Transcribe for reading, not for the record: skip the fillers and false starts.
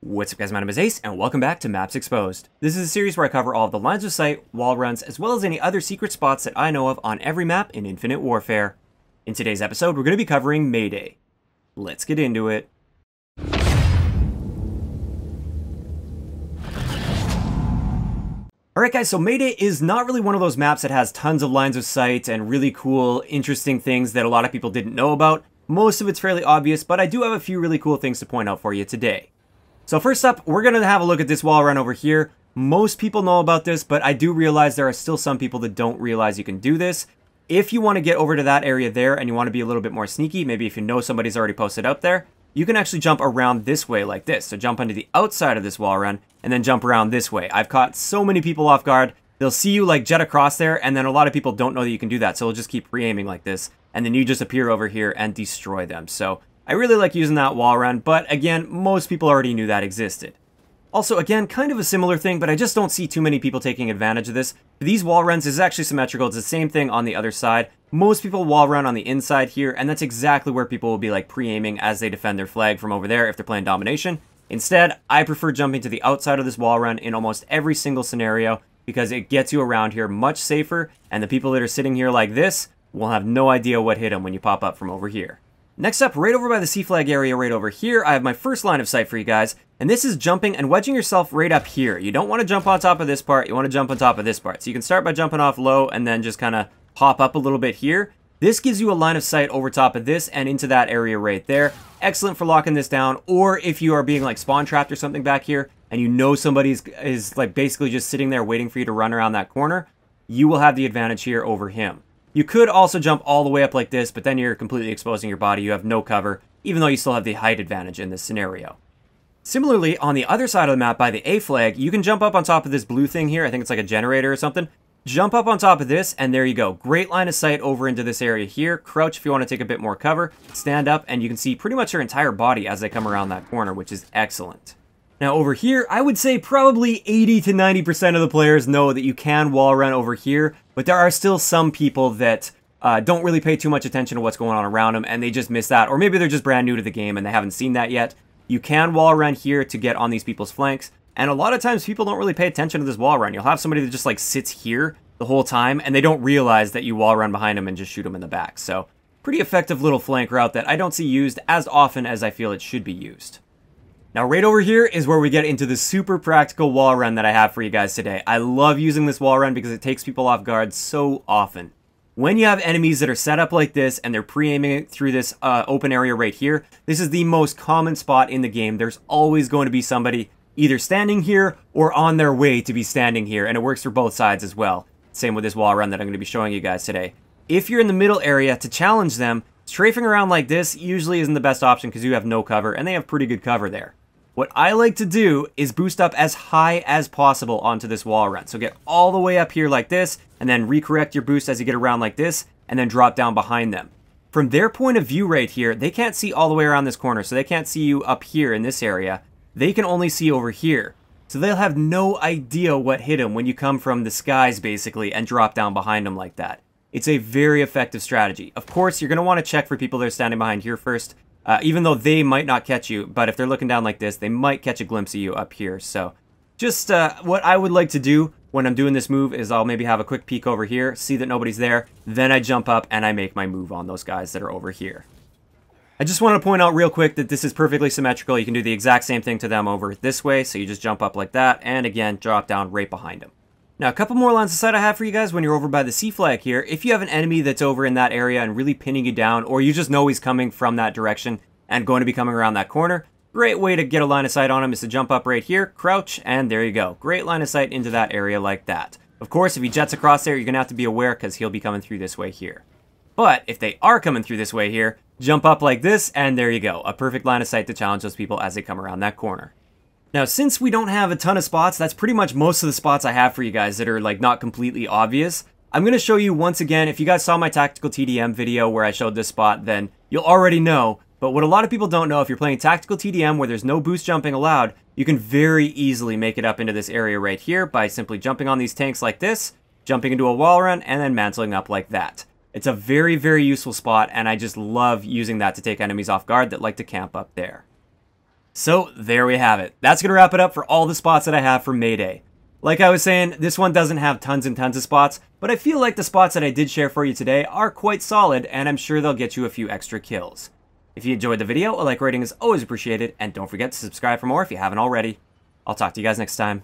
What's up guys, my name is Ace, and welcome back to Maps Exposed. This is a series where I cover all of the lines of sight, wall runs, as well as any other secret spots that I know of on every map in Infinite Warfare. In today's episode, we're going to be covering Mayday. Let's get into it. Alright guys, so Mayday is not really one of those maps that has tons of lines of sight and really cool, interesting things that a lot of people didn't know about. Most of it's fairly obvious, but I do have a few really cool things to point out for you today. So first up, we're going to have a look at this wall run over here. Most people know about this, but I do realize there are still some people that don't realize you can do this. If you want to get over to that area there and you want to be a little bit more sneaky, maybe if you know somebody's already posted up there, you can actually jump around this way like this. So jump onto the outside of this wall run and then jump around this way. I've caught so many people off guard. They'll see you like jet across there, and then a lot of people don't know that you can do that. So they'll just keep pre-aiming like this, and then you just appear over here and destroy them. So I really like using that wall run, but again, most people already knew that existed. Also, again, kind of a similar thing, but I just don't see too many people taking advantage of this. For these wall runs, this is actually symmetrical. It's the same thing on the other side. Most people wall run on the inside here, and that's exactly where people will be like pre-aiming as they defend their flag from over there if they're playing domination. Instead, I prefer jumping to the outside of this wall run in almost every single scenario because it gets you around here much safer, and the people that are sitting here like this will have no idea what hit them when you pop up from over here. Next up, right over by the C flag area right over here, I have my first line of sight for you guys, and this is jumping and wedging yourself right up here. You don't want to jump on top of this part, you want to jump on top of this part. So you can start by jumping off low and then just kind of hop up a little bit here. This gives you a line of sight over top of this and into that area right there. Excellent for locking this down, or if you are being like spawn trapped or something back here, and you know somebody is like basically just sitting there waiting for you to run around that corner, you will have the advantage here over him. You could also jump all the way up like this, but then you're completely exposing your body. You have no cover, even though you still have the height advantage in this scenario. Similarly, on the other side of the map by the A flag, you can jump up on top of this blue thing here. I think it's like a generator or something. Jump up on top of this, and there you go. Great line of sight over into this area here. Crouch if you want to take a bit more cover. Stand up, and you can see pretty much your entire body as they come around that corner, which is excellent. Now over here, I would say probably 80 to 90% of the players know that you can wall run over here, but there are still some people that don't really pay too much attention to what's going on around them, and they just miss that. Or maybe they're just brand new to the game and they haven't seen that yet. You can wall run here to get on these people's flanks, and a lot of times people don't really pay attention to this wall run. You'll have somebody that just like sits here the whole time, and they don't realize that you wall run behind them and just shoot them in the back. So pretty effective little flank route that I don't see used as often as I feel it should be used. Now right over here is where we get into the super practical wall run that I have for you guys today. I love using this wall run because it takes people off guard so often. When you have enemies that are set up like this and they're pre-aiming it through this open area right here, this is the most common spot in the game. There's always going to be somebody either standing here or on their way to be standing here, and it works for both sides as well. Same with this wall run that I'm going to be showing you guys today. If you're in the middle area to challenge them, strafing around like this usually isn't the best option because you have no cover, and they have pretty good cover there. What I like to do is boost up as high as possible onto this wall run. So get all the way up here like this, and then recorrect your boost as you get around like this, and then drop down behind them. From their point of view right here, they can't see all the way around this corner, so they can't see you up here in this area. They can only see over here. So they'll have no idea what hit them when you come from the skies, basically, and drop down behind them like that. It's a very effective strategy. Of course, you're going to want to check for people that are standing behind here first. Even though they might not catch you, but if they're looking down like this, they might catch a glimpse of you up here. So just what I would like to do when I'm doing this move is I'll maybe have a quick peek over here, see that nobody's there, then I jump up and I make my move on those guys that are over here. I just want to point out real quick that this is perfectly symmetrical. You can do the exact same thing to them over this way, so you just jump up like that, and again, drop down right behind them. Now, a couple more lines of sight I have for you guys when you're over by the C flag here. If you have an enemy that's over in that area and really pinning you down, or you just know he's coming from that direction and going to be coming around that corner, great way to get a line of sight on him is to jump up right here, crouch, and there you go. Great line of sight into that area like that. Of course, if he jets across there, you're going to have to be aware because he'll be coming through this way here. But if they are coming through this way here, jump up like this, and there you go. A perfect line of sight to challenge those people as they come around that corner. Now, since we don't have a ton of spots, that's pretty much most of the spots I have for you guys that are like not completely obvious. I'm going to show you once again, if you guys saw my tactical TDM video where I showed this spot, then you'll already know. But what a lot of people don't know, if you're playing tactical TDM where there's no boost jumping allowed, you can very easily make it up into this area right here by simply jumping on these tanks like this, jumping into a wall run, and then mantling up like that. It's a very, very useful spot, and I just love using that to take enemies off guard that like to camp up there. So there we have it. That's going to wrap it up for all the spots that I have for Mayday. Like I was saying, this one doesn't have tons and tons of spots, but I feel like the spots that I did share for you today are quite solid, and I'm sure they'll get you a few extra kills. If you enjoyed the video, a like rating is always appreciated, and don't forget to subscribe for more if you haven't already. I'll talk to you guys next time.